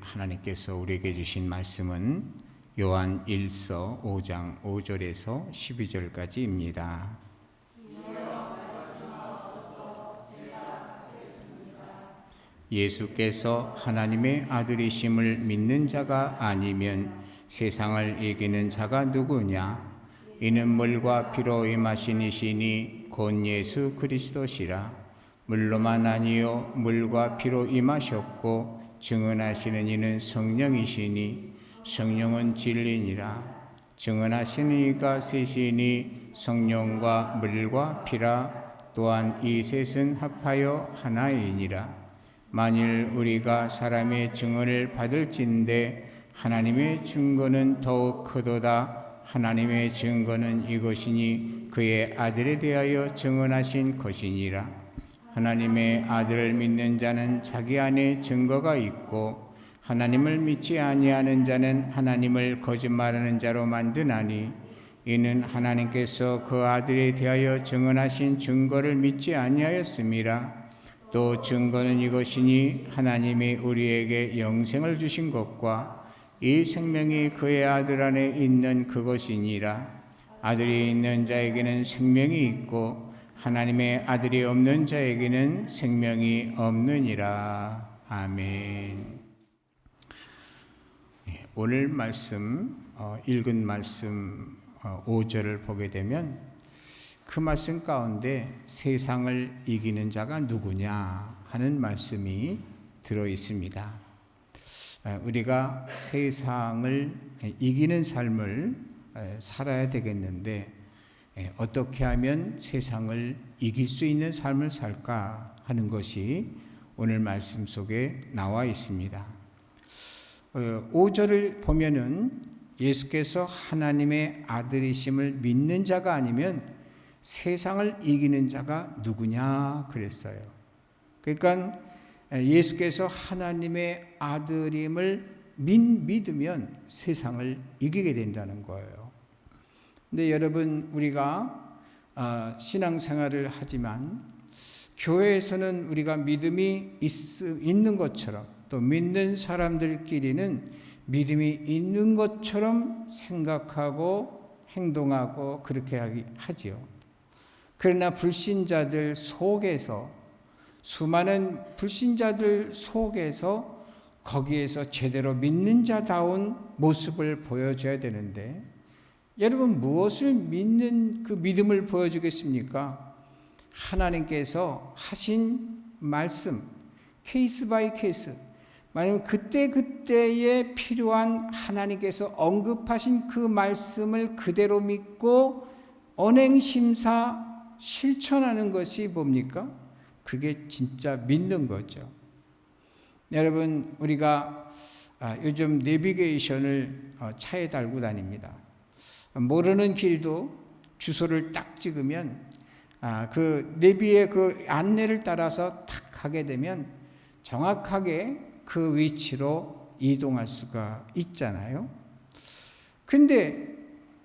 하나님께서 우리에게 주신 말씀은 요한 1서 5장 5절에서 12절까지입니다. 예수께서 하나님의 아들이심을 믿는 자가 아니면 세상을 이기는 자가 누구냐? 이는 물과 피로 임하신 이시니 곧 예수 그리스도시라. 물로만 아니요 물과 피로 임하셨고 증언하시는 이는 성령이시니 성령은 진리니라. 증언하시는 이가 셋이니 성령과 물과 피라. 또한 이 셋은 합하여 하나이니라. 만일 우리가 사람의 증언을 받을진대 하나님의 증거는 더욱 크도다. 하나님의 증거는 이것이니 그의 아들에 대하여 증언하신 것이니라. 하나님의 아들을 믿는 자는 자기 안에 증거가 있고 하나님을 믿지 아니하는 자는 하나님을 거짓말하는 자로 만드나니 이는 하나님께서 그 아들에 대하여 증언하신 증거를 믿지 아니하였음이라. 또 증거는 이것이니 하나님이 우리에게 영생을 주신 것과 이 생명이 그의 아들 안에 있는 그것이니라. 아들이 있는 자에게는 생명이 있고 하나님의 아들이 없는 자에게는 생명이 없느니라. 아멘. 오늘 말씀 읽은 말씀 5절을 보게 되면 그 말씀 가운데 세상을 이기는 자가 누구냐 하는 말씀이 들어 있습니다. 우리가 세상을 이기는 삶을 살아야 되겠는데 어떻게 하면 세상을 이길 수 있는 삶을 살까 하는 것이 오늘 말씀 속에 나와 있습니다. 5절을 보면은 예수께서 하나님의 아들이심을 믿는 자가 아니면 세상을 이기는 자가 누구냐 그랬어요. 그러니까 예수께서 하나님의 아들임을 믿으면 세상을 이기게 된다는 거예요. 근데 여러분, 우리가 신앙생활을 하지만 교회에서는 우리가 믿음이 있는 것처럼 또 믿는 사람들끼리는 믿음이 있는 것처럼 생각하고 행동하고 그렇게 하지요. 그러나 불신자들 속에서 수많은 불신자들 속에서 거기에서 제대로 믿는 자다운 모습을 보여줘야 되는데 여러분 무엇을 믿는 그 믿음을 보여주겠습니까? 하나님께서 하신 말씀 케이스 바이 케이스 만약에 그때그때에 필요한 하나님께서 언급하신 그 말씀을 그대로 믿고 언행심사 실천하는 것이 뭡니까? 그게 진짜 믿는 거죠. 여러분, 우리가 요즘 내비게이션을 차에 달고 다닙니다. 모르는 길도 주소를 딱 찍으면 그 내비의 그 안내를 따라서 탁 가게 되면 정확하게 그 위치로 이동할 수가 있잖아요. 근데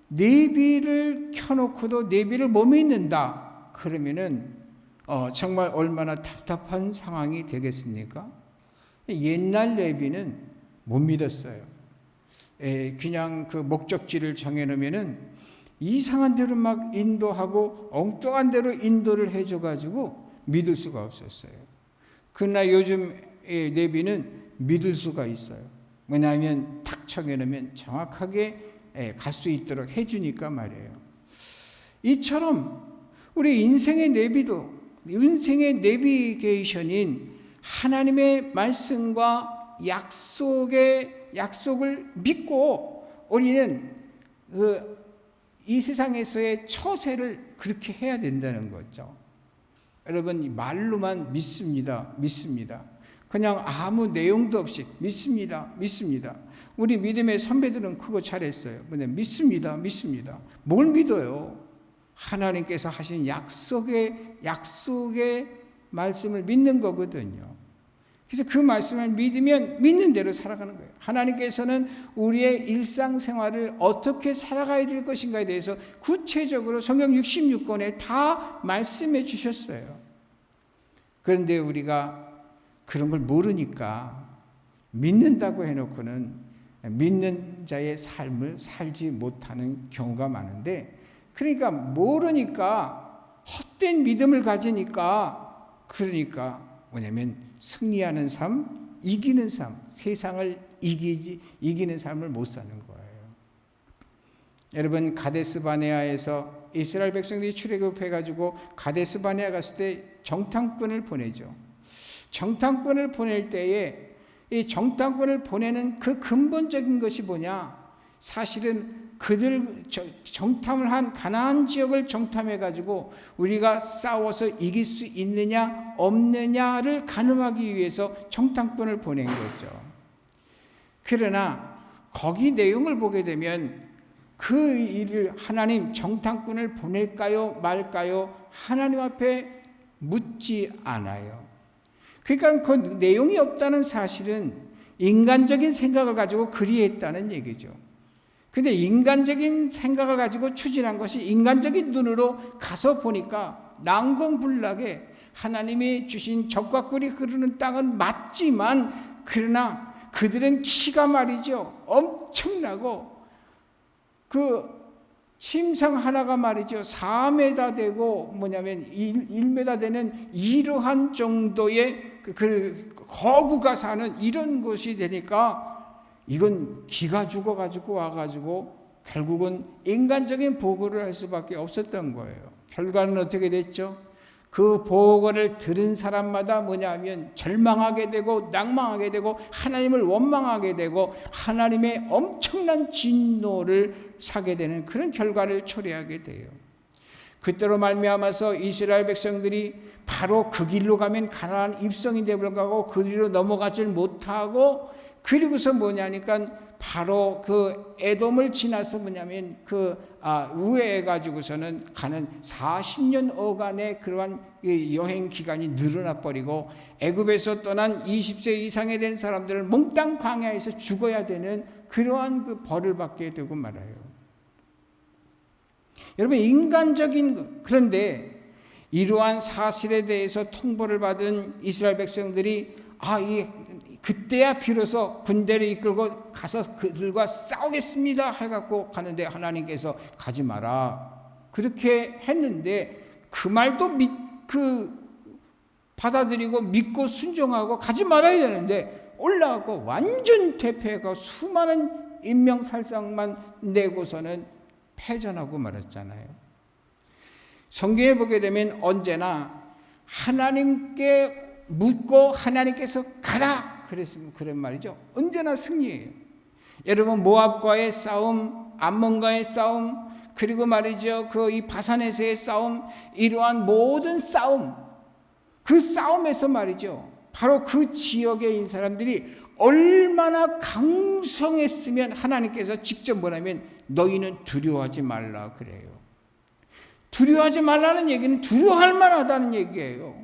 내비를 켜놓고도 내비를 못 믿는다 그러면은 정말 얼마나 답답한 상황이 되겠습니까? 옛날 내비는 못 믿었어요. 그냥 그 목적지를 정해놓으면은 이상한 대로 막 인도하고 엉뚱한 대로 인도를 해줘가지고 믿을 수가 없었어요. 그러나 요즘 내비는 믿을 수가 있어요. 왜냐하면 탁 정해놓으면 정확하게 갈 수 있도록 해주니까 말이에요. 이처럼 우리 인생의 내비도 인생의 내비게이션인 하나님의 말씀과 약속을 믿고 우리는 이 세상에서의 처세를 그렇게 해야 된다는 거죠. 여러분, 말로만 믿습니다. 그냥 아무 내용도 없이 믿습니다. 우리 믿음의 선배들은 그거 잘했어요. 믿습니다. 뭘 믿어요? 하나님께서 하신 약속의 말씀을 믿는 거거든요. 그래서 그 말씀을 믿으면 믿는 대로 살아가는 거예요. 하나님께서는 우리의 일상생활을 어떻게 살아가야 될 것인가에 대해서 구체적으로 성경 66권에 다 말씀해 주셨어요. 그런데 우리가 그런 걸 모르니까 믿는다고 해놓고는 믿는 자의 삶을 살지 못하는 경우가 많은데, 그러니까 모르니까 헛된 믿음을 가지니까, 그러니까 뭐냐면 승리하는 삶, 이기는 삶, 세상을 이기는 삶을 못 사는 거예요. 여러분, 가데스 바네아에서 이스라엘 백성들이 출애굽해가지고 가데스 바네아 갔을 때 정탐꾼을 보내죠. 정탐꾼을 보낼 때에 이 정탐꾼을 보내는 그 근본적인 것이 뭐냐? 사실은 그들 정탐을 한 가나안 지역을 정탐해가지고 우리가 싸워서 이길 수 있느냐 없느냐를 가늠하기 위해서 정탐꾼을 보낸 거죠. 그러나 거기 내용을 보게 되면 그 일을 하나님 정탐꾼을 보낼까요 말까요? 하나님 앞에 묻지 않아요. 그러니까 그 내용이 없다는 사실은 인간적인 생각을 가지고 그리했다는 얘기죠. 근데 인간적인 생각을 가지고 추진한 것이 인간적인 눈으로 가서 보니까 난공불락에 하나님이 주신 적과 꿀이 흐르는 땅은 맞지만, 그러나 그들은 키가 말이죠 엄청나고 그 침상 하나가 말이죠 4m 되고 뭐냐면 1m 되는 이러한 정도의 그 거구가 사는 이런 곳이 되니까 이건 기가 죽어가지고 와가지고 결국은 인간적인 보고를 할 수밖에 없었던 거예요. 결과는 어떻게 됐죠? 그 보고를 들은 사람마다 뭐냐면 절망하게 되고 낭망하게 되고 하나님을 원망하게 되고 하나님의 엄청난 진노를 사게 되는 그런 결과를 초래하게 돼요. 그때로 말미암아서 이스라엘 백성들이 바로 그 길로 가면 가나안 입성인데 불구하고 그 길로 넘어가질 못하고, 그리고서 뭐냐니까 바로 그 에돔을 지나서 뭐냐면 우회해 가지고서는 가는 40년 어간의 그러한 여행 기간이 늘어나 버리고 애굽에서 떠난 20세 이상이 된 사람들을 몽땅 광야에서 죽어야 되는 그러한 그 벌을 받게 되고 말아요. 여러분, 인간적인, 그런데 이러한 사실에 대해서 통보를 받은 이스라엘 백성들이 그때야 비로소 군대를 이끌고 가서 그들과 싸우겠습니다 해갖고 가는데 하나님께서 가지 마라 그렇게 했는데, 그 말도 받아들이고 믿고 순종하고 가지 말아야 되는데 올라가고 완전 대패하고 수많은 인명살상만 내고서는 패전하고 말았잖아요. 성경에 보게 되면 언제나 하나님께 묻고 하나님께서 가라 그랬으면 그런 말이죠. 언제나 승리예요. 여러분, 모압과의 싸움, 암몬과의 싸움, 그리고 말이죠 이 바산에서의 싸움, 이러한 모든 싸움, 그 싸움에서 말이죠 바로 그 지역에 있는 사람들이 얼마나 강성했으면 하나님께서 직접 뭐냐면 너희는 두려워하지 말라 그래요. 두려워하지 말라는 얘기는 두려워할 만하다는 얘기예요.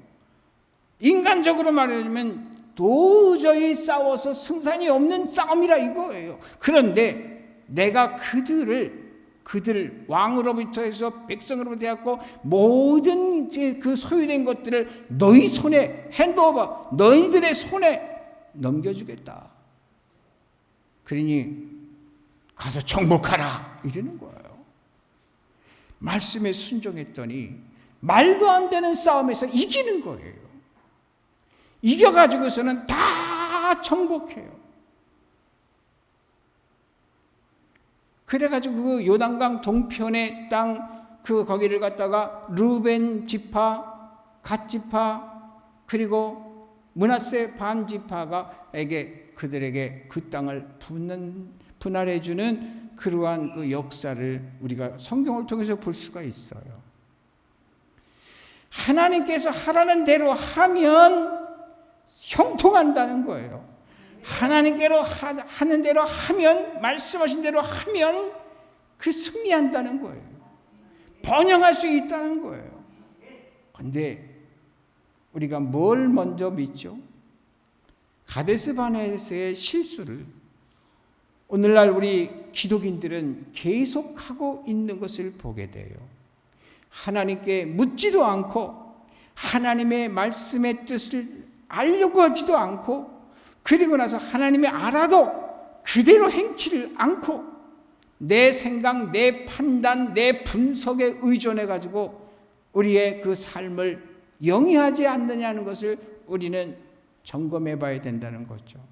인간적으로 말하자면 도저히 싸워서 승산이 없는 싸움이라 이거예요. 그런데 내가 그들 왕으로부터 해서 백성으로부터 해갖고 모든 그 소유된 것들을 너희 손에 핸드오버, 너희들의 손에 넘겨주겠다. 그러니 가서 정복하라 이러는 거예요. 말씀에 순종했더니 말도 안 되는 싸움에서 이기는 거예요. 이겨가지고서는 다 정복해요. 그래가지고 그 요단강 동편의 땅 거기를 갖다가 르벤 지파, 갓 지파, 그리고 므낫세 반 지파가 그들에게 그 땅을 분할해 주는 그러한 그 역사를 우리가 성경을 통해서 볼 수가 있어요. 하나님께서 하라는 대로 하면 형통한다는 거예요. 하나님께로 하는 대로 하면, 말씀하신 대로 하면 그 승리한다는 거예요. 번영할 수 있다는 거예요. 그런데 우리가 뭘 먼저 믿죠? 가데스 바네아에서의 실수를 오늘날 우리 기독인들은 계속하고 있는 것을 보게 돼요. 하나님께 묻지도 않고 하나님의 말씀의 뜻을 알려고 하지도 않고 그리고 나서 하나님이 알아도 그대로 행치를 않고 내 생각, 내 판단, 내 분석에 의존해 가지고 우리의 그 삶을 영위하지 않느냐는 것을 우리는 점검해 봐야 된다는 거죠.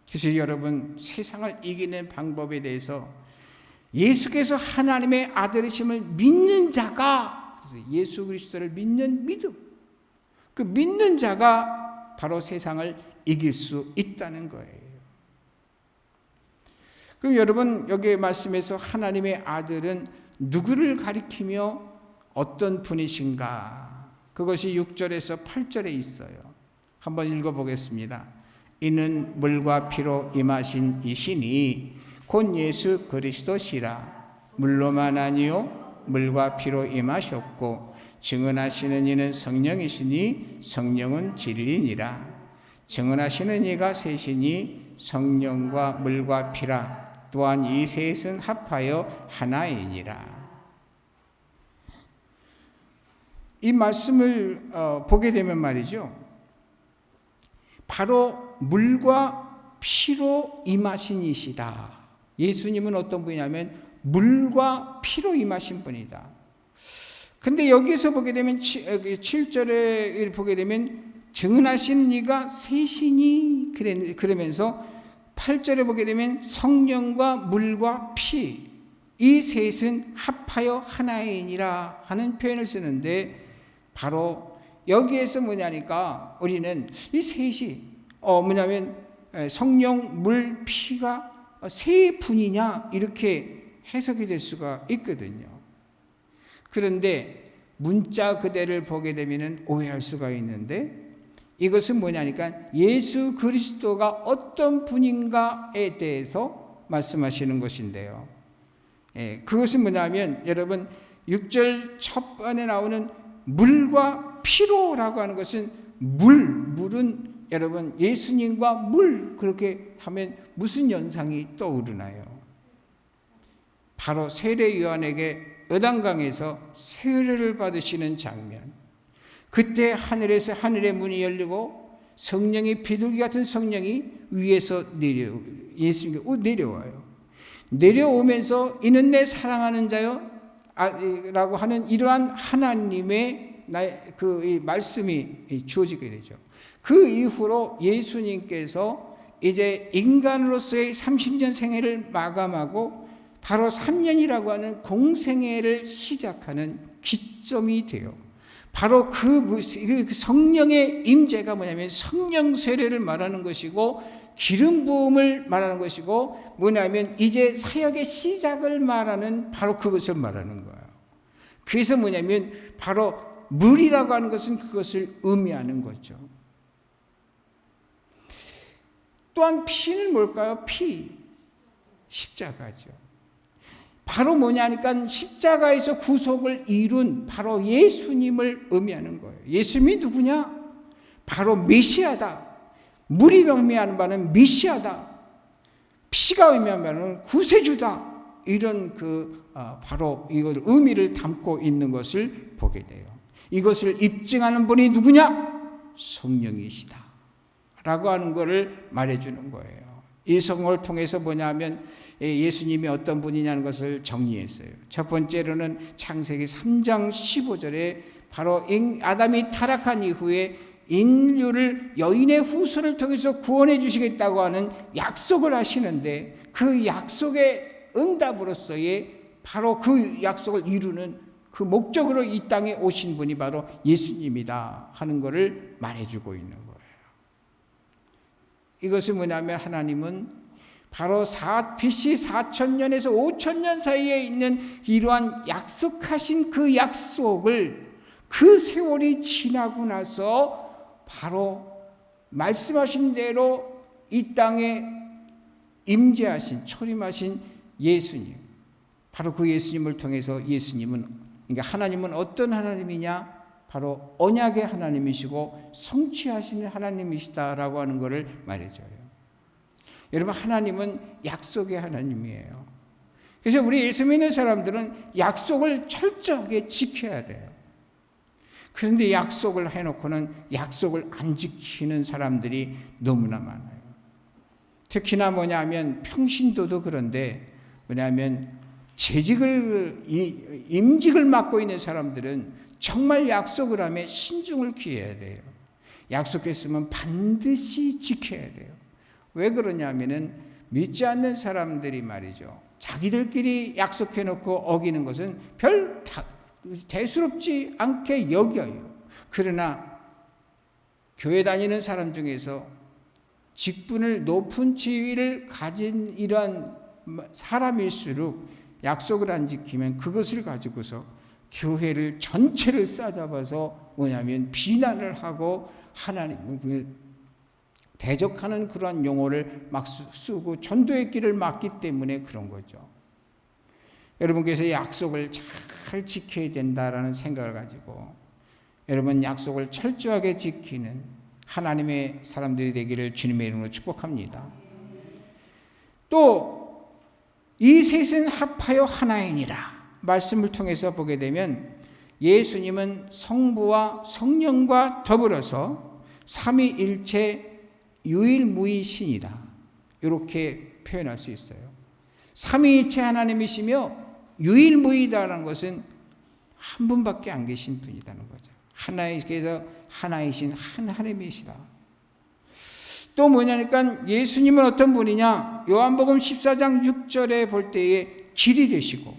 그래서 여러분, 세상을 이기는 방법에 대해서 예수께서 하나님의 아들이심을 믿는 자가, 그래서 예수 그리스도를 믿는 믿음, 그 믿는 자가 바로 세상을 이길 수 있다는 거예요. 그럼 여러분, 여기 말씀에서 하나님의 아들은 누구를 가리키며 어떤 분이신가? 그것이 6절에서 8절에 있어요. 한번 읽어보겠습니다. 이는 물과 피로 임하신 이시니 곧 예수 그리스도시라. 물로만 아니요 물과 피로 임하셨고 증언하시는 이는 성령이시니 성령은 진리니라. 증언하시는 이가 셋이니 성령과 물과 피라. 또한 이 셋은 합하여 하나이니라. 이 말씀을 보게 되면 말이죠, 바로 물과 피로 임하신 이시다. 예수님은 어떤 분이냐면 물과 피로 임하신 분이다. 근데 여기서 보게 되면 7절에 보게 되면 증언하시는 이가 셋이니 그러면서 8절에 보게 되면 성령과 물과 피, 이 셋은 합하여 하나이니라 하는 표현을 쓰는데, 바로 여기에서 뭐냐니까 우리는 이 셋이 뭐냐면 성령, 물, 피가 세 분이냐 이렇게 해석이 될 수가 있거든요. 그런데 문자 그대를 보게 되면 오해할 수가 있는데, 이것은 뭐냐니까 예수 그리스도가 어떤 분인가에 대해서 말씀하시는 것인데요. 그것은 뭐냐면 여러분, 6절 첫 번에 나오는 물과 피로라고 하는 것은 물은 여러분 예수님과 물, 그렇게 하면 무슨 연상이 떠오르나요? 바로 세례 요한에게 요단강에서 세례를 받으시는 장면, 그때 하늘에서 하늘의 문이 열리고 성령이 비둘기 같은 성령이 위에서 예수님께 내려와요. 내려오면서 이는 내 사랑하는 자요 라고 하는 이러한 하나님의 그 말씀이 주어지게 되죠. 그 이후로 예수님께서 이제 인간으로서의 30년 생애를 마감하고 바로 3년이라고 하는 공생애를 시작하는 기점이 돼요. 바로 그 성령의 임재가 뭐냐면 성령 세례를 말하는 것이고 기름 부음을 말하는 것이고, 뭐냐면 이제 사역의 시작을 말하는 바로 그것을 말하는 거예요. 그래서 뭐냐면 바로 물이라고 하는 것은 그것을 의미하는 거죠. 또한 피는 뭘까요? 피, 십자가죠. 바로 뭐냐니까 십자가에서 구속을 이룬 바로 예수님을 의미하는 거예요. 예수님이 누구냐? 바로 메시아다. 물이 의미하는 바는 메시아다. 피가 의미하는 바는 구세주다. 이런 바로 이걸 의미를 담고 있는 것을 보게 돼요. 이것을 입증하는 분이 누구냐? 성령이시다 라고 하는 것을 말해주는 거예요. 이 성경을 통해서 뭐냐면 예수님이 어떤 분이냐는 것을 정리했어요. 첫 번째로는 창세기 3장 15절에 바로 아담이 타락한 이후에 인류를 여인의 후손을 통해서 구원해 주시겠다고 하는 약속을 하시는데, 그 약속의 응답으로서의 바로 그 약속을 이루는 그 목적으로 이 땅에 오신 분이 바로 예수님이다 하는 것을 말해주고 있는 거예요. 이것이 뭐냐면 하나님은 바로 BC 4,000년에서 5,000년 사이에 있는 이러한 약속하신 그 약속을 그 세월이 지나고 나서 바로 말씀하신 대로 이 땅에 임재하신, 초림하신 예수님, 바로 그 예수님을 통해서 예수님은, 그러니까 하나님은 어떤 하나님이냐? 바로 언약의 하나님이시고 성취하시는 하나님이시다라고 하는 것을 말해줘요. 여러분, 하나님은 약속의 하나님이에요. 그래서 우리 예수 믿는 사람들은 약속을 철저하게 지켜야 돼요. 그런데 약속을 해놓고는 약속을 안 지키는 사람들이 너무나 많아요. 특히나 뭐냐면 평신도도 그런데 뭐냐면 임직을 맡고 있는 사람들은 정말 약속을 하면 신중을 기해야 돼요. 약속했으면 반드시 지켜야 돼요. 왜 그러냐면은 믿지 않는 사람들이 말이죠. 자기들끼리 약속해놓고 어기는 것은 별 대수롭지 않게 여겨요. 그러나 교회 다니는 사람 중에서 직분을 높은 지위를 가진 이러한 사람일수록 약속을 안 지키면 그것을 가지고서 교회를 전체를 싸잡아서 뭐냐면 비난을 하고 하나님을 대적하는 그러한 용어를 막 쓰고 전도의 길을 막기 때문에 그런 거죠. 여러분께서 약속을 잘 지켜야 된다라는 생각을 가지고 여러분 약속을 철저하게 지키는 하나님의 사람들이 되기를 주님의 이름으로 축복합니다. 또 이 셋은 합하여 하나이니라 말씀을 통해서 보게 되면 예수님은 성부와 성령과 더불어서 삼위일체 유일무이신이다 이렇게 표현할 수 있어요. 삼위일체 하나님이시며 유일무이다라는 것은 한 분밖에 안 계신 분이라는 거죠. 하나님께서 하나이신 한 하나님이시다. 또 뭐냐니까 예수님은 어떤 분이냐? 요한복음 14장 6절에 볼 때에 길이 되시고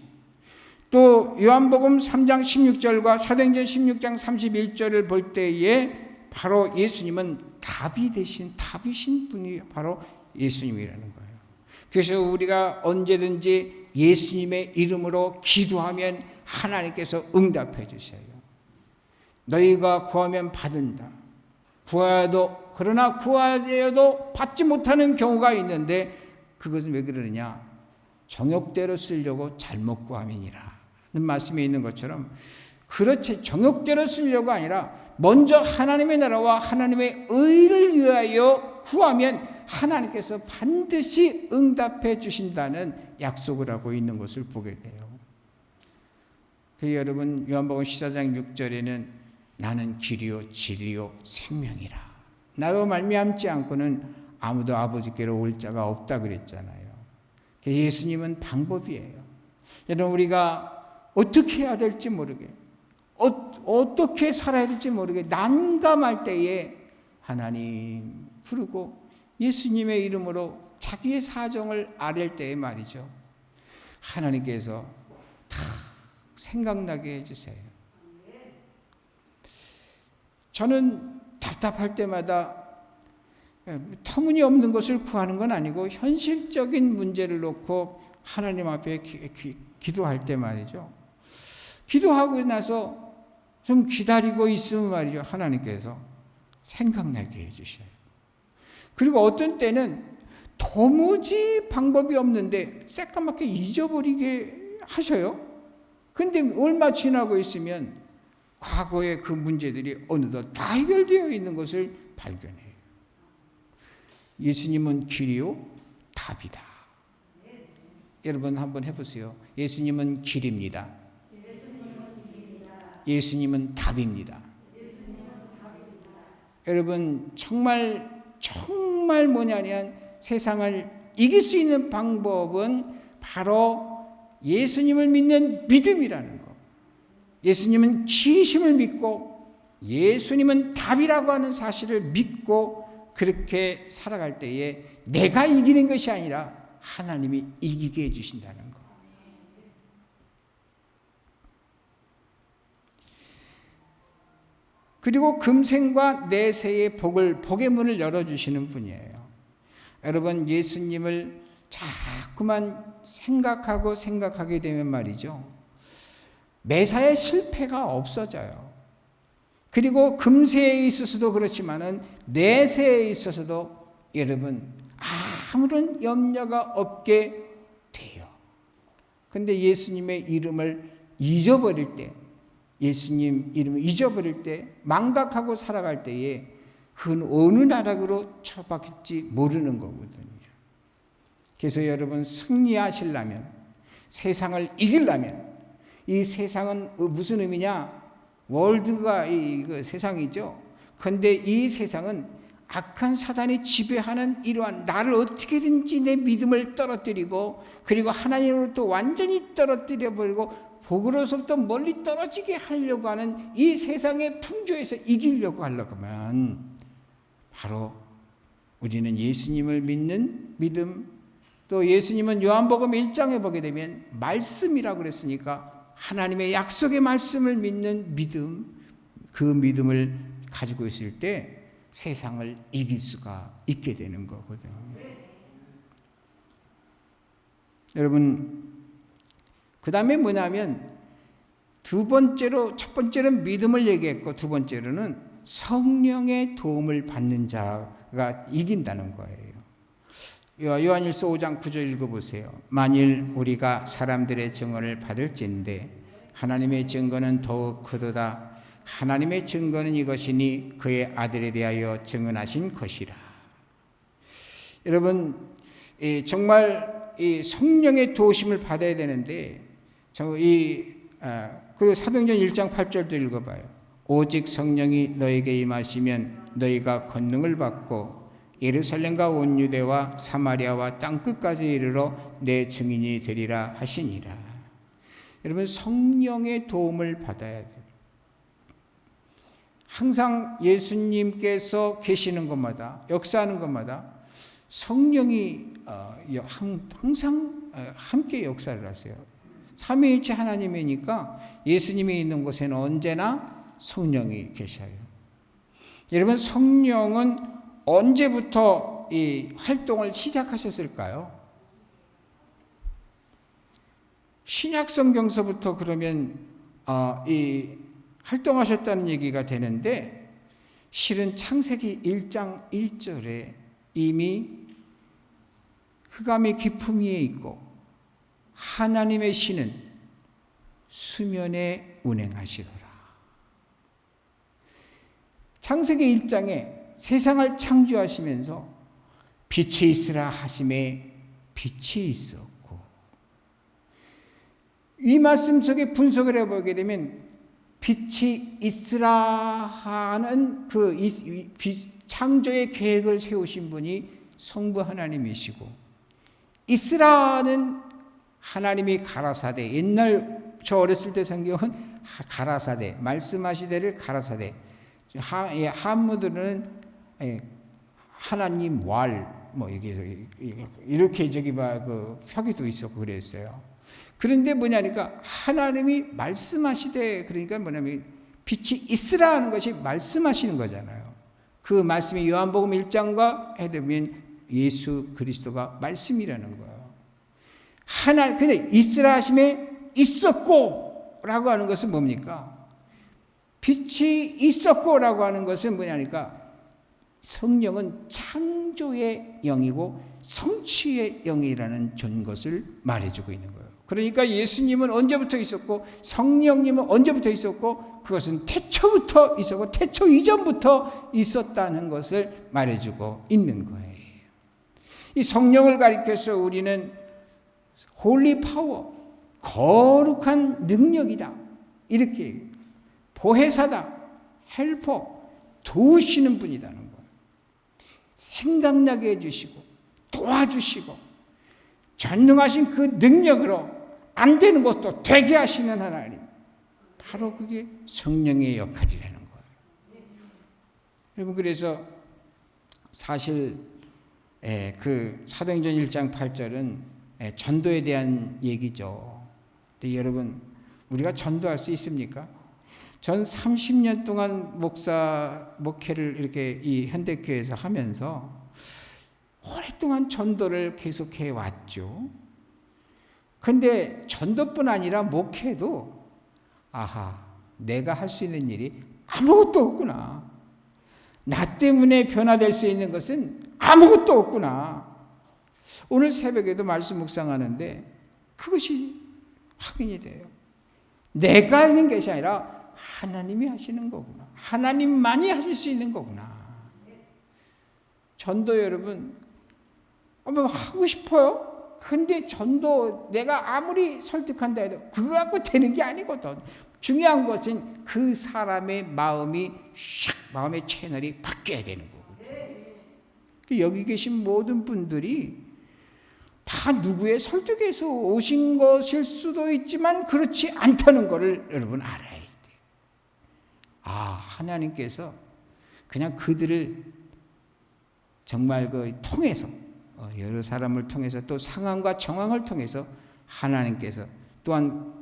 또 요한복음 3장 16절과 사도행전 16장 31절을 볼 때에 바로 예수님은 답이신 분이 바로 예수님이라는 거예요. 그래서 우리가 언제든지 예수님의 이름으로 기도하면 하나님께서 응답해 주셔요. 너희가 구하면 받는다. 그러나 구하여도 받지 못하는 경우가 있는데 그것은 왜 그러느냐? 정욕대로 쓰려고 잘못 구함이니라 는 말씀에 있는 것처럼 그렇지 정욕대로 쓰려고 아니라 먼저 하나님의 나라와 하나님의 의를 위하여 구하면 하나님께서 반드시 응답해 주신다는 약속을 하고 있는 것을 보게 돼요. 그래서 여러분 요한복음 14장 6절에는 나는 길이요 진리요 생명이라 나로 말미암지 않고는 아무도 아버지께로 올 자가 없다 그랬잖아요. 예수님은 방법이에요. 여러분 우리가 어떻게 해야 될지 모르게 어떻게 살아야 될지 모르게 난감할 때에 하나님 부르고 예수님의 이름으로 자기의 사정을 아랠 때에 말이죠. 하나님께서 다 생각나게 해주세요. 저는 답답할 때마다 터무니없는 것을 구하는 건 아니고 현실적인 문제를 놓고 하나님 앞에 기도할 때 말이죠. 기도하고 나서 좀 기다리고 있으면 말이죠. 하나님께서 생각나게 해주셔요. 그리고 어떤 때는 도무지 방법이 없는데 새까맣게 잊어버리게 하셔요. 근데 얼마 지나고 있으면 과거의 그 문제들이 어느덧 다 해결되어 있는 것을 발견해요. 예수님은 길이요 답이다. 여러분 한번 해보세요. 예수님은 길입니다. 예수님은 답입니다. 여러분 정말 뭐냐면 세상을 이길 수 있는 방법은 바로 예수님을 믿는 믿음이라는 것. 예수님은 길이심을 믿고 예수님은 답이라고 하는 사실을 믿고 그렇게 살아갈 때에 내가 이기는 것이 아니라 하나님이 이기게 해주신다는 것. 그리고 금생과 내세의 복의 문을 열어주시는 분이에요. 여러분 예수님을 자꾸만 생각하게 되면 말이죠. 매사에 실패가 없어져요. 그리고 금세에 있어서도 그렇지만은 내세에 있어서도 여러분 아무런 염려가 없게 돼요. 근데 예수님의 이름을 잊어버릴 때, 예수님 이름을 잊어버릴 때, 망각하고 살아갈 때에 그건 어느 나락으로 처박힐지 모르는 거거든요. 그래서 여러분 승리하시려면, 세상을 이기려면 이 세상은 무슨 의미냐? 월드가 이 세상이죠. 그런데 이 세상은 악한 사단이 지배하는 이러한 나를 어떻게든지 내 믿음을 떨어뜨리고 그리고 하나님으로부터 완전히 떨어뜨려 버리고 복으로서부터 멀리 떨어지게 하려고 하는 이 세상의 풍조에서 이기려고 하면 바로 우리는 예수님을 믿는 믿음, 또 예수님은 요한복음 1장에 보게 되면 말씀이라고 그랬으니까 하나님의 약속의 말씀을 믿는 믿음, 그 믿음을 가지고 있을 때 세상을 이길 수가 있게 되는 거거든요. 여러분, 그 다음에 뭐냐면 첫 번째로는 믿음을 얘기했고 두 번째로는 성령의 도움을 받는 자가 이긴다는 거예요. 요한일서 5장 9절 읽어보세요. 만일 우리가 사람들의 증언을 받을진대 하나님의 증거는 더욱 크도다. 하나님의 증거는 이것이니 그의 아들에 대하여 증언하신 것이라. 여러분, 정말 이 성령의 도우심을 받아야 되는데 그리고 사도행전 1장 8절도 읽어봐요. 오직 성령이 너에게 임하시면 너희가 권능을 받고 예루살렘과 온 유대와 사마리아와 땅끝까지 이르러 내 증인이 되리라 하시니라. 여러분, 성령의 도움을 받아야 돼요. 항상 예수님께서 계시는 것마다, 역사하는 것마다 성령이 항상 함께 역사를 하세요. 삼위일체 하나님이니까 예수님이 있는 곳에는 언제나 성령이 계셔요. 여러분, 성령은 언제부터 이 활동을 시작하셨을까요? 신약 성경서부터 그러면 이 활동하셨다는 얘기가 되는데, 실은 창세기 1장 1절에 이미 흑암의 깊음 위에 있고 하나님의 신은 수면에 운행하시더라. 창세기 1장에 세상을 창조하시면서 빛이 있으라 하심에 빛이 있었고, 이 말씀 속에 분석을 해보게 되면 빛이 있으라 하는 그 창조의 계획을 세우신 분이 성부 하나님이시고, 있으라는 하나님이 가라사대, 옛날 저 어렸을 때 성경은 가라사대, 말씀하시되를 가라사대, 한무들은 하나님 왈, 뭐 이렇게 그 표기도 있었고 그랬어요. 그런데 뭐냐니까 하나님이 말씀하시되, 그러니까 뭐냐면 빛이 있으라 하는 것이 말씀하시는 거잖아요. 그 말씀이 요한복음 1장과 해되면 예수 그리스도가 말씀이라는 거예요. 근데 있으라 하심에 있었고 라고 하는 것은 뭡니까? 빛이 있었고 라고 하는 것은 뭐냐니까 성령은 창조의 영이고 성취의 영이라는 전 것을 말해주고 있는 거예요. 그러니까 예수님은 언제부터 있었고 성령님은 언제부터 있었고 그것은 태초부터 있었고 태초 이전부터 있었다는 것을 말해주고 있는 거예요. 이 성령을 가리켜서 우리는 홀리 파워, 거룩한 능력이다, 이렇게 보혜사다, 헬퍼, 도우시는 분이라는 거예요. 생각나게 해주시고 도와주시고 전능하신 그 능력으로 안 되는 것도 되게 하시는 하나님, 바로 그게 성령의 역할이라는 거예요. 여러분, 그래서 사실 그 사도행전 1장 8절은 전도에 대한 얘기죠. 근데 여러분, 우리가 전도할 수 있습니까? 전 30년 동안 목회를 이렇게 이 현대교회에서 하면서 오랫동안 전도를 계속해 왔죠. 그런데 전도뿐 아니라 목회도 내가 할 수 있는 일이 아무것도 없구나. 나 때문에 변화될 수 있는 것은 아무것도 없구나. 오늘 새벽에도 말씀 묵상하는데 그것이 확인이 돼요. 내가 하는 것이 아니라 하나님이 하시는 거구나. 하나님만이 하실 수 있는 거구나. 전도 여러분, 한번 하고 싶어요? 근데 전도 내가 아무리 설득한다 해도 그거 갖고 되는 게 아니거든. 중요한 것은 그 사람의 마음의 채널이 바뀌어야 되는 거거든. 여기 계신 모든 분들이 다 누구의 설득에서 오신 것일 수도 있지만 그렇지 않다는 것을 여러분 알아야 돼요. 하나님께서 그냥 그들을 정말 통해서 여러 사람을 통해서 또 상황과 정황을 통해서 하나님께서 또한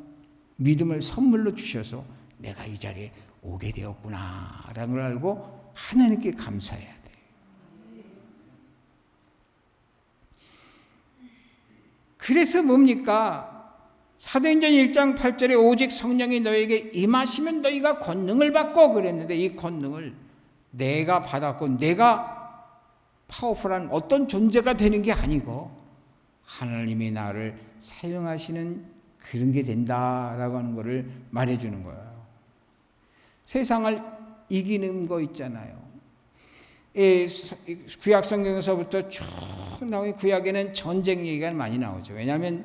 믿음을 선물로 주셔서 내가 이 자리에 오게 되었구나라는 걸 알고 하나님께 감사해야 돼요. 그래서 뭡니까? 사도행전 1장 8절에 오직 성령이 너에게 임하시면 너희가 권능을 받고 그랬는데 이 권능을 내가 받았고 내가 파워풀한 어떤 존재가 되는 게 아니고 하나님이 나를 사용하시는 그런 게 된다라고 하는 것을 말해주는 거예요. 세상을 이기는 거 있잖아요. 구약 성경에서부터 쭉 나오는 구약에는 전쟁 얘기가 많이 나오죠. 왜냐하면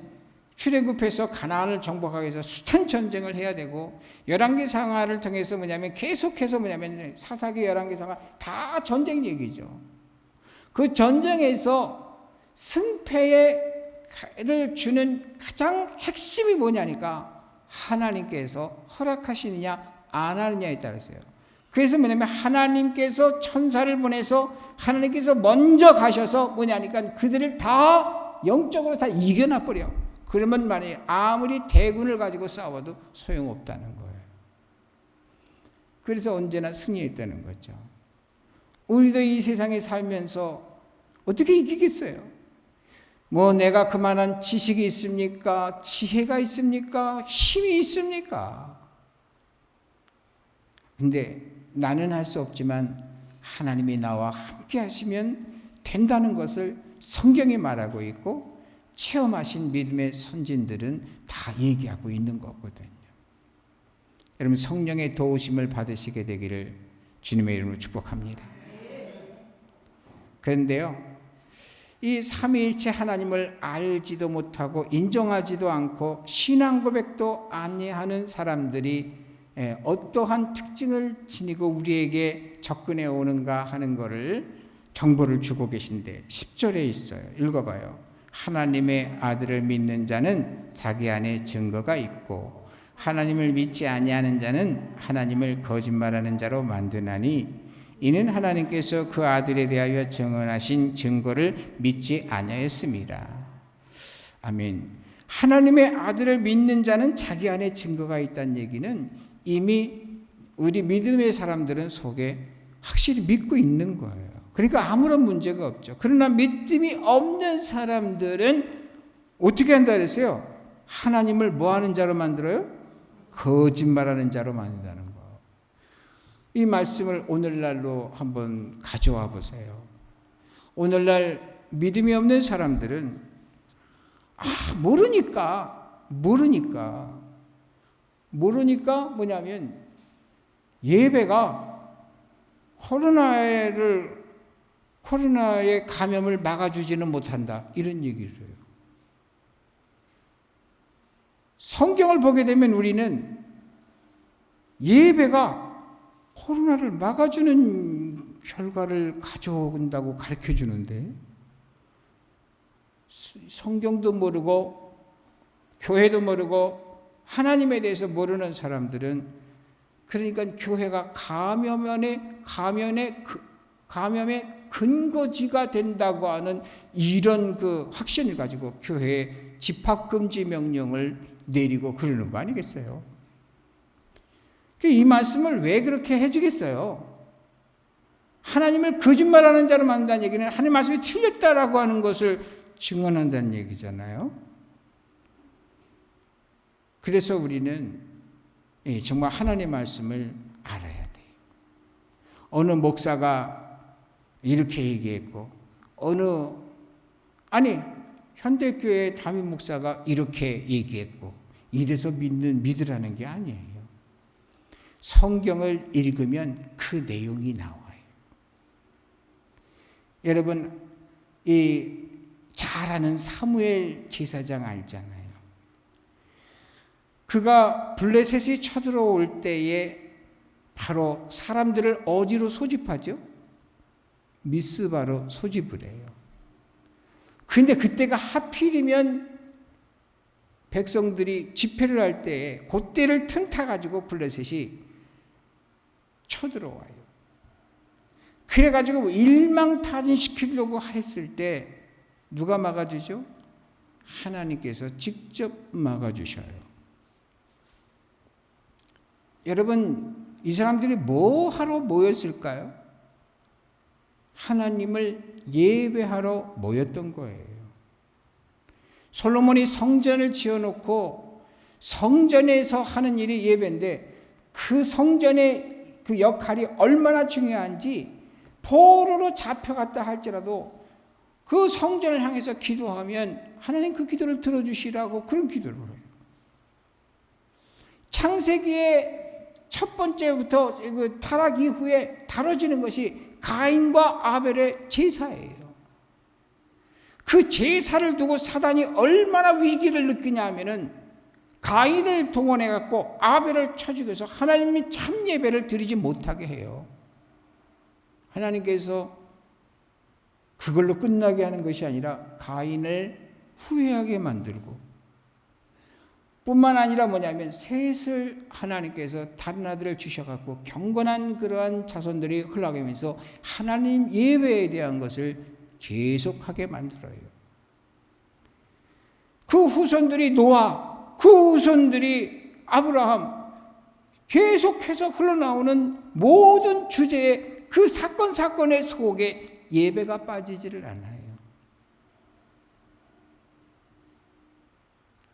출애굽해서 가나안을 정복하기 위해서 숱한 전쟁을 해야 되고 열왕기상하를 통해서 계속해서 사사기 열왕기상하 다 전쟁 얘기죠. 그 전쟁에서 승패를 주는 가장 핵심이 뭐냐니까 하나님께서 허락하시느냐 안 하느냐에 따라서요. 그래서 하나님께서 천사를 보내서 하나님께서 먼저 가셔서 그들을 다 영적으로 다 이겨놔 버려. 그러면 만약에 아무리 대군을 가지고 싸워도 소용없다는 거예요. 그래서 언제나 승리했다는 거죠. 우리도 이 세상에 살면서 어떻게 이기겠어요? 내가 그만한 지식이 있습니까? 지혜가 있습니까? 힘이 있습니까? 근데 나는 할 수 없지만 하나님이 나와 함께 하시면 된다는 것을 성경이 말하고 있고 체험하신 믿음의 선진들은 다 얘기하고 있는 거거든요. 여러분 성령의 도우심을 받으시게 되기를 주님의 이름으로 축복합니다. 그런데요, 이 삼위일체 하나님을 알지도 못하고 인정하지도 않고 신앙 고백도 아니하는 사람들이 어떠한 특징을 지니고 우리에게 접근해 오는가 하는 것을 정보를 주고 계신데 10절에 있어요. 읽어봐요. 하나님의 아들을 믿는 자는 자기 안에 증거가 있고 하나님을 믿지 아니하는 자는 하나님을 거짓말하는 자로 만드나니 이는 하나님께서 그 아들에 대하여 증언하신 증거를 믿지 아니하였습니다. 아멘. 하나님의 아들을 믿는 자는 자기 안에 증거가 있다는 얘기는 이미 우리 믿음의 사람들은 속에 확실히 믿고 있는 거예요. 그러니까 아무런 문제가 없죠. 그러나 믿음이 없는 사람들은 어떻게 한다 그랬어요? 하나님을 뭐 하는 자로 만들어요? 거짓말하는 자로 만든다는 거예요. 이 말씀을 오늘날로 한번 가져와 보세요. 오늘날 믿음이 없는 사람들은 모르니까 뭐냐면 예배가 코로나의 감염을 막아주지는 못한다 이런 얘기를 해요. 성경을 보게 되면 우리는 예배가 코로나를 막아주는 결과를 가져온다고 가르쳐 주는데 성경도 모르고 교회도 모르고 하나님에 대해서 모르는 사람들은 그러니까 교회가 감염의 근거지가 된다고 하는 이런 그 확신을 가지고 교회에 집합금지 명령을 내리고 그러는 거 아니겠어요? 이 말씀을 왜 그렇게 해주겠어요? 하나님을 거짓말하는 자로 만든다는 얘기는 하나님 말씀이 틀렸다라고 하는 것을 증언한다는 얘기잖아요. 그래서 우리는 정말 하나님의 말씀을 알아야 돼요. 어느 목사가 이렇게 얘기했고 현대교회 담임 목사가 이렇게 얘기했고 이래서 믿으라는 게 아니에요. 성경을 읽으면 그 내용이 나와요. 여러분, 이 잘 아는 사무엘 제사장 알잖아요. 그가 블레셋이 쳐들어올 때에 바로 사람들을 어디로 소집하죠? 미스바로 소집을 해요. 근데 그때가 하필이면 백성들이 집회를 할 때에 그때를 틈타가지고 블레셋이 쳐들어와요. 그래가지고 일망타진시키려고 했을 때 누가 막아주죠? 하나님께서 직접 막아주셔요. 여러분, 이 사람들이 뭐 하러 모였을까요? 하나님을 예배하러 모였던 거예요. 솔로몬이 성전을 지어놓고 성전에서 하는 일이 예배인데 그 성전의 그 역할이 얼마나 중요한지 포로로 잡혀갔다 할지라도 그 성전을 향해서 기도하면 하나님 그 기도를 들어주시라고 그런 기도를 해요. 창세기의 첫 번째부터 타락 이후에 다뤄지는 것이 가인과 아벨의 제사예요. 그 제사를 두고 사단이 얼마나 위기를 느끼냐 하면은 가인을 동원해 갖고 아벨을 쳐 죽여서 하나님이 참 예배를 드리지 못하게 해요. 하나님께서 그걸로 끝나게 하는 것이 아니라 가인을 후회하게 만들고, 뿐만 아니라 뭐냐면 셋을 하나님께서 다른 아들을 주셔갖고 경건한 그러한 자손들이 흘러가면서 하나님 예배에 대한 것을 계속하게 만들어요. 그 후손들이 노아, 그 후손들이 아브라함, 계속해서 흘러나오는 모든 주제에 그 사건의 속에 예배가 빠지지를 않아요.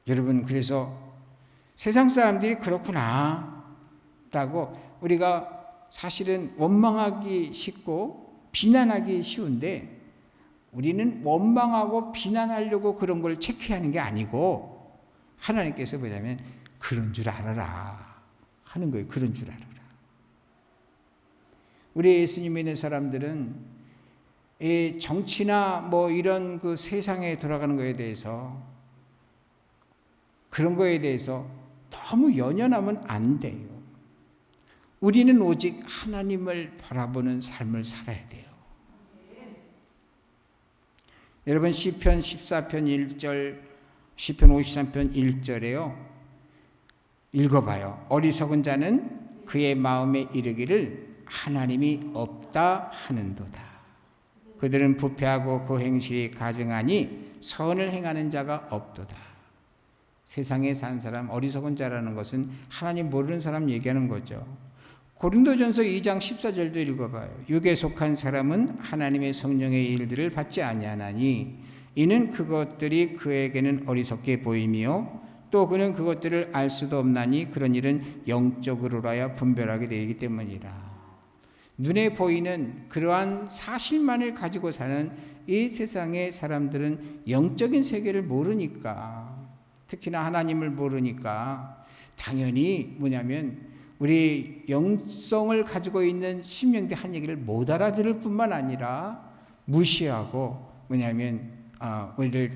여러분, 그래서 세상 사람들이 그렇구나 라고 우리가 사실은 원망하기 쉽고 비난하기 쉬운데, 우리는 원망하고 비난하려고 그런 걸 체크하는 게 아니고 하나님께서 뭐냐면 그런 줄 알아라 하는 거예요. 그런 줄 알아라. 우리 예수님 믿는 사람들은 이 정치나 뭐 이런 그 세상에 돌아가는 거에 대해서, 그런 거에 대해서 너무 연연하면 안 돼요. 우리는 오직 하나님을 바라보는 삶을 살아야 돼요. 여러분, 시편 14편 1절, 시편 53편 1절에요. 읽어봐요. 어리석은 자는 그의 마음에 이르기를 하나님이 없다 하는도다. 그들은 부패하고 그 행실이 가증하니 선을 행하는 자가 없도다. 세상에 산 사람, 어리석은 자라는 것은 하나님 모르는 사람 얘기하는 거죠. 고린도전서 2장 14절도 읽어봐요. 육에 속한 사람은 하나님의 성령의 일들을 받지 아니하나니 이는 그것들이 그에게는 어리석게 보이며 또 그는 그것들을 알 수도 없나니 그런 일은 영적으로라야 분별하게 되기 때문이라. 눈에 보이는 그러한 사실만을 가지고 사는 이 세상의 사람들은 영적인 세계를 모르니까, 특히나 하나님을 모르니까 당연히 뭐냐면 우리 영성을 가지고 있는 심령들 한 얘기를 못 알아들을 뿐만 아니라 무시하고 뭐냐면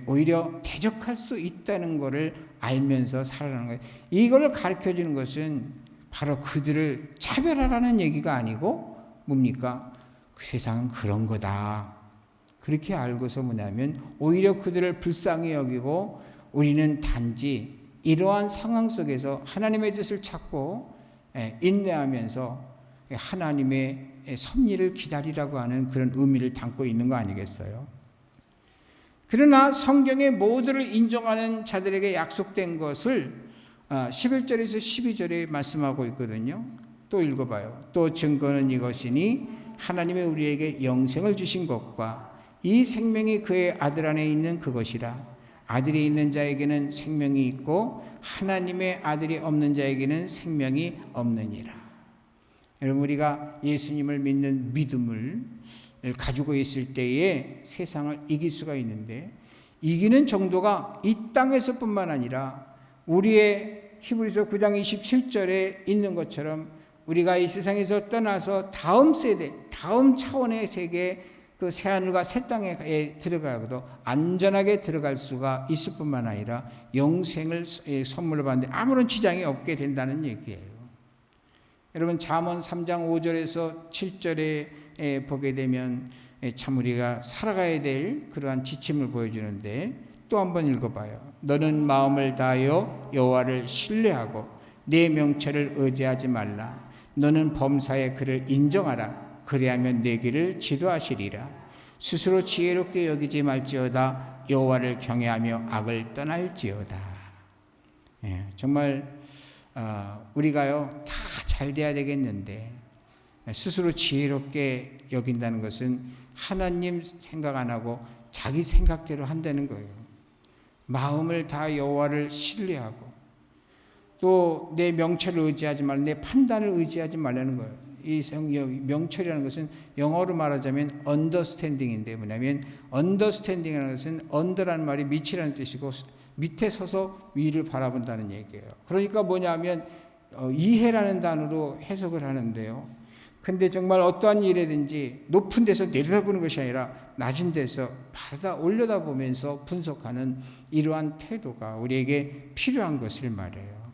오히려 대적할 수 있다는 것을 알면서 살아가는 거예요. 이걸 가르쳐주는 것은 바로 그들을 차별하라는 얘기가 아니고 뭡니까? 그 세상은 그런 거다. 그렇게 알고서 뭐냐면 오히려 그들을 불쌍히 여기고 우리는 단지 이러한 상황 속에서 하나님의 뜻을 찾고 인내하면서 하나님의 섭리를 기다리라고 하는 그런 의미를 담고 있는 거 아니겠어요? 그러나 성경의 모두를 인정하는 자들에게 약속된 것을 11절에서 12절에 말씀하고 있거든요. 또 읽어봐요. 또 증거는 이것이니 하나님의 우리에게 영생을 주신 것과 이 생명이 그의 아들 안에 있는 그것이라. 아들이 있는 자에게는 생명이 있고 하나님의 아들이 없는 자에게는 생명이 없느니라. 여러분, 우리가 예수님을 믿는 믿음을 가지고 있을 때에 세상을 이길 수가 있는데, 이기는 정도가 이 땅에서뿐만 아니라 우리의 히브리서 9장 27절에 있는 것처럼 우리가 이 세상에서 떠나서 다음 세대, 다음 차원의 세계, 그 새하늘과 새 땅에 들어가고도 안전하게 들어갈 수가 있을 뿐만 아니라 영생을 선물로 받는데 아무런 지장이 없게 된다는 얘기예요. 여러분 잠언 3장 5절에서 7절에 보게 되면 참 우리가 살아가야 될 그러한 지침을 보여주는데 또 한번 읽어봐요. 너는 마음을 다하여 여호와를 신뢰하고 내 명철을 의지하지 말라. 너는 범사의 그를 인정하라. 그리하면 내 길을 지도하시리라. 스스로 지혜롭게 여기지 말지어다. 여호와를 경외하며 악을 떠날지어다. 정말 우리가요 다 잘 돼야 되겠는데 스스로 지혜롭게 여긴다는 것은 하나님 생각 안 하고 자기 생각대로 한다는 거예요. 마음을 다 여호와를 신뢰하고 또 내 명철을 의지하지 말고 내 판단을 의지하지 말라는 거예요. 이 명철이라는 것은 영어로 말하자면 understanding인데 뭐냐면 understanding이라는 것은 under라는 말이 밑이라는 뜻이고 밑에 서서 위를 바라본다는 얘기예요. 그러니까 뭐냐면 이해라는 단어로 해석을 하는데요. 근데 정말 어떠한 일이든지 높은 데서 내려다보는 것이 아니라 낮은 데서 받아 올려다보면서 분석하는 이러한 태도가 우리에게 필요한 것을 말해요.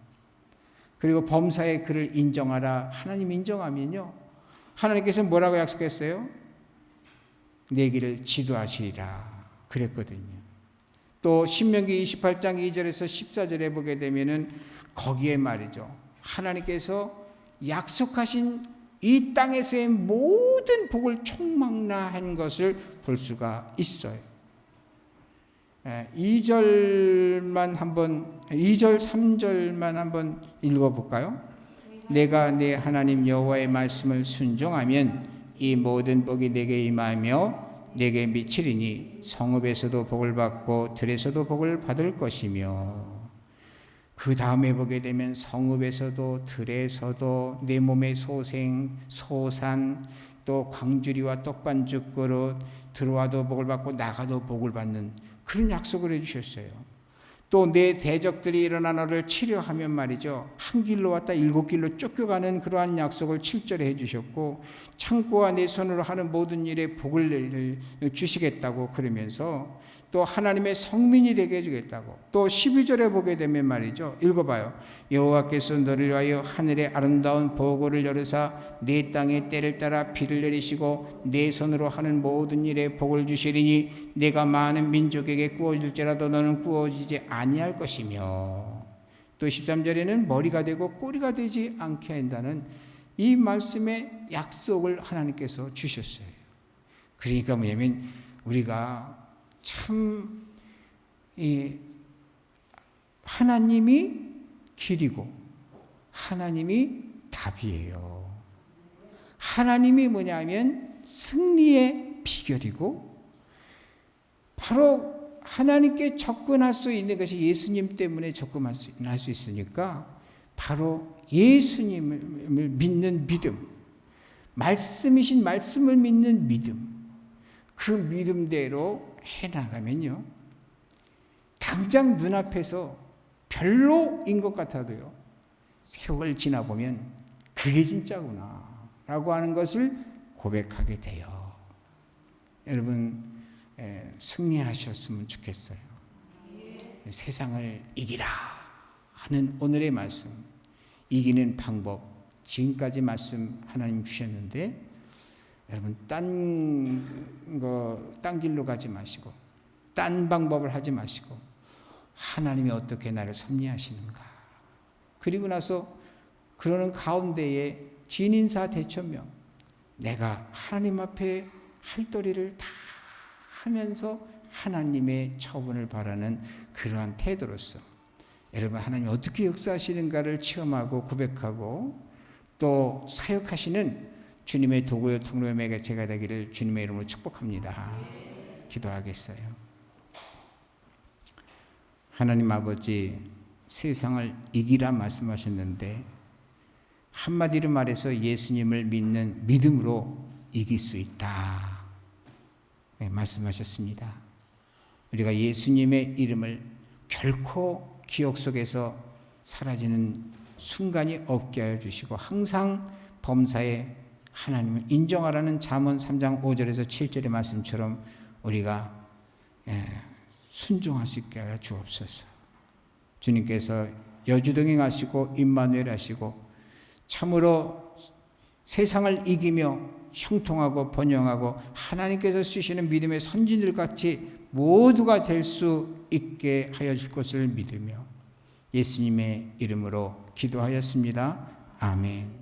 그리고 범사의 그를 인정하라. 하나님 인정하면요. 하나님께서 뭐라고 약속했어요? 내 길을 지도하시리라 그랬거든요. 또 신명기 28장 2절에서 14절에 보게 되면은 거기에 말이죠. 하나님께서 약속하신 이 땅에서의 모든 복을 총망라한 것을 볼 수가 있어요. 2절 3절만 한번 읽어볼까요? 내가 내 하나님 여호와의 말씀을 순종하면 이 모든 복이 내게 임하며 내게 미치리니 성읍에서도 복을 받고 들에서도 복을 받을 것이며 그 다음에 보게 되면 성읍에서도 들에서도 내 몸의 소생, 소산 또 광주리와 떡반죽 그릇 들어와도 복을 받고 나가도 복을 받는 그런 약속을 해주셨어요. 또 내 대적들이 일어나 너를 치려하면 말이죠. 한 길로 왔다 7길로 쫓겨가는 그러한 약속을 7절에 해주셨고 창고와 내 손으로 하는 모든 일에 복을 주시겠다고 그러면서 또 하나님의 성민이 되게 해주겠다고 또 12절에 보게 되면 말이죠. 읽어봐요. 여호와께서 너를 위하여 하늘의 아름다운 보고를 열으사 내 땅에 때를 따라 비를 내리시고 내 손으로 하는 모든 일에 복을 주시리니 내가 많은 민족에게 구워질지라도 너는 구워지지 아니할 것이며 또 13절에는 머리가 되고 꼬리가 되지 않게 한다는 이 말씀의 약속을 하나님께서 주셨어요. 그러니까 뭐냐면 우리가 참 하나님이 길이고 하나님이 답이에요. 하나님이 뭐냐면 승리의 비결이고 바로 하나님께 접근할 수 있는 것이 예수님 때문에 접근할 수 있으니까 바로 예수님을 믿는 믿음, 말씀이신 말씀을 믿는 믿음, 그 믿음대로 해나가면요 당장 눈앞에서 별로인 것 같아도요 세월 지나보면 그게 진짜구나 라고 하는 것을 고백하게 돼요. 여러분 승리하셨으면 좋겠어요. 세상을 이기라 하는 오늘의 말씀, 이기는 방법 지금까지 말씀 하나님 주셨는데 여러분 딴 길로 가지 마시고 딴 방법을 하지 마시고 하나님이 어떻게 나를 섭리하시는가, 그리고 나서 그러는 가운데에 진인사 대천명 내가 하나님 앞에 할 도리를 다 하면서 하나님의 처분을 바라는 그러한 태도로서 여러분 하나님이 어떻게 역사하시는가를 체험하고 고백하고 또 사역하시는 주님의 도구요 통로의 매개체가 되기를 주님의 이름으로 축복합니다. 기도하겠어요. 하나님 아버지, 세상을 이기라 말씀하셨는데 한마디로 말해서 예수님을 믿는 믿음으로 이길 수 있다 말씀하셨습니다. 우리가 예수님의 이름을 결코 기억 속에서 사라지는 순간이 없게 하여 주시고 항상 범사에 하나님을 인정하라는 잠언 3장 5절에서 7절의 말씀처럼 우리가 순종할 수 있게 하여 주옵소서. 주님께서 여주동행하시고 임마누엘 하시고 참으로 세상을 이기며 형통하고 번영하고 하나님께서 쓰시는 믿음의 선진들 같이 모두가 될 수 있게 하여 줄 것을 믿으며 예수님의 이름으로 기도하였습니다. 아멘.